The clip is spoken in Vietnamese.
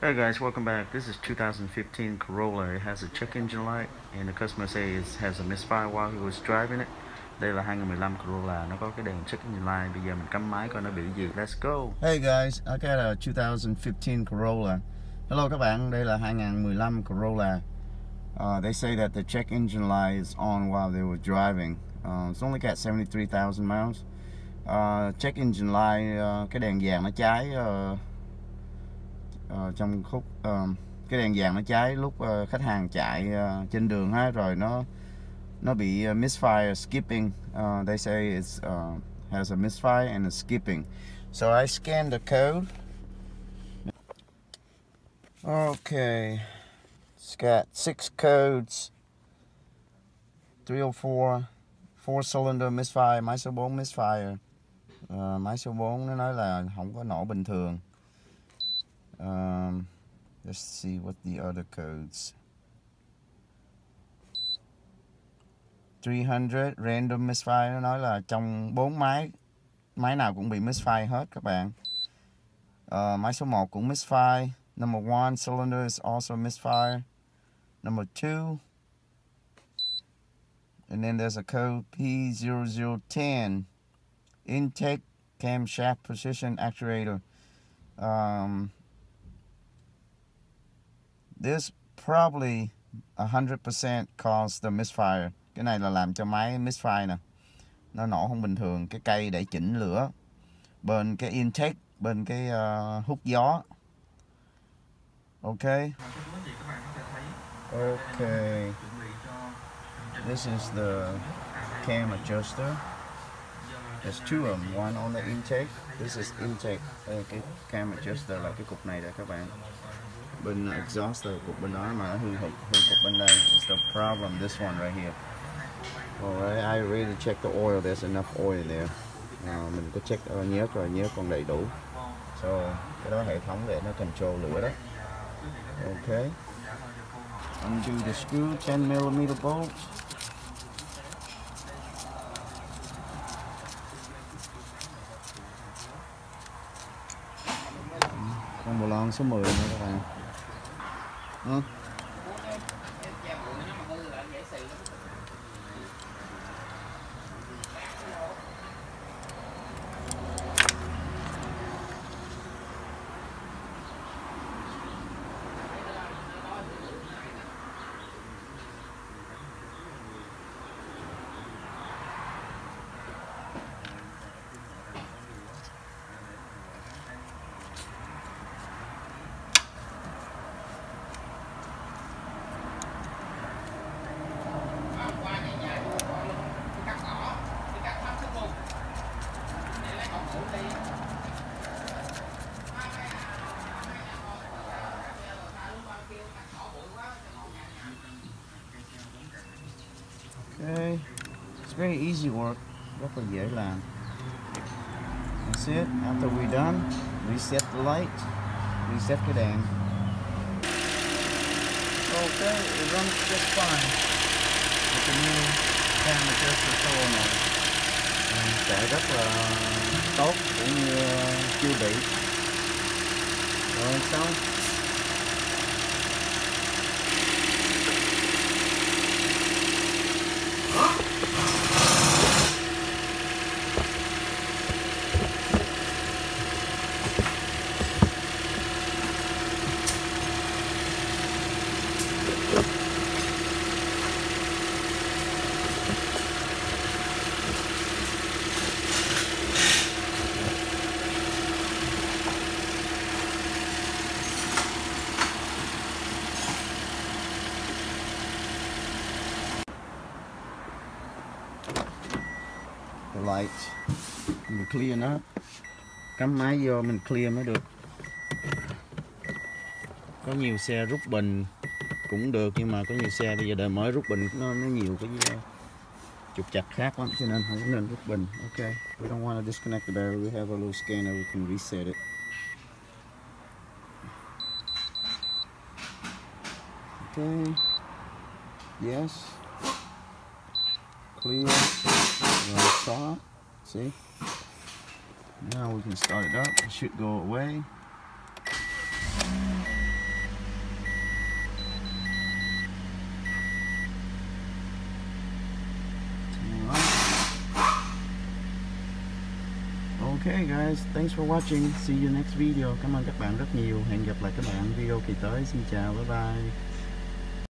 Hey guys, welcome back. This is 2015 Corolla. It has a check engine light and the customer says it has a misfire while he was driving it. Đây là 2015 Corolla, nó có cái đèn check engine light. Bây giờ mình cắm máy coi nó bị gì. Let's go. Hey guys, I got a 2015 Corolla. Hello các bạn, đây là 2015 Corolla. They say that the check engine light is on while they were driving. It's only got 73,000 miles. Check engine light, cái đèn vàng nó cháy trong khúc cái đèn vàng nó cháy lúc khách hàng chạy trên đường ha, rồi nó bị misfire skipping. They say it's has a misfire and a skipping. So I scanned the code. Okay, it's got 6 codes. 304 4-cylinder misfire, máy số 4 misfire. Máy số 4 nó nói là không có nổ bình thường. Let's see what the other codes. 300 random misfire, nó nói là trong 4 máy nào cũng bị misfire hết các bạn. Máy số 1 cũng misfire. Number 1 cylinder is also misfire. Number 2, and then there's a code P0010 intake camshaft position actuator. This probably 100% caused the misfire. Cái này là làm cho máy misfire nè, nó nổ không bình thường. Cái cây để chỉnh lửa bên cái intake, bên cái hút gió. Okay. Okay. This is the cam adjuster. There's 2 of them, one on the intake. This is intake. Cái cam adjuster là cái cục này đây các bạn. Bên exhaust là cục bên đó mà nó hư cục bên đây. It's the problem, this one right here. Alright, I already checked the oil. There's enough oil there. Mình có check nhớt rồi, nhớt còn đầy đủ. So cái đó hệ thống để nó control lửa đó. Okay. Undo the screw, 10mm bolt. Con bồ lon số 10 nữa các bạn. Okay, it's very easy work, rất là dễ làm. That's it. After we're done, reset the light, reset cái đèn. Okay, it runs just fine. With the new cam adjuster solenoid. Chạy rất là tốt, cũng như chưa bị. Rồi xong. The light, mình clear nó, cắm máy vô mình clear mới được. Có nhiều xe rút bình cũng được, nhưng mà có nhiều xe bây giờ đời mới rút bình nó nhiều cái trục chặt khác lắm, cho nên không có nên rút bình. Okay, we don't want to disconnect the battery. We have a little scanner, we can reset it. Okay, yes, clear. Start. See? Now we can start it up. It should go away. Okay guys, thanks for watching. See you next video. Cảm ơn các bạn rất nhiều. Hẹn gặp lại các bạn video kỳ tới. Xin chào, bye bye.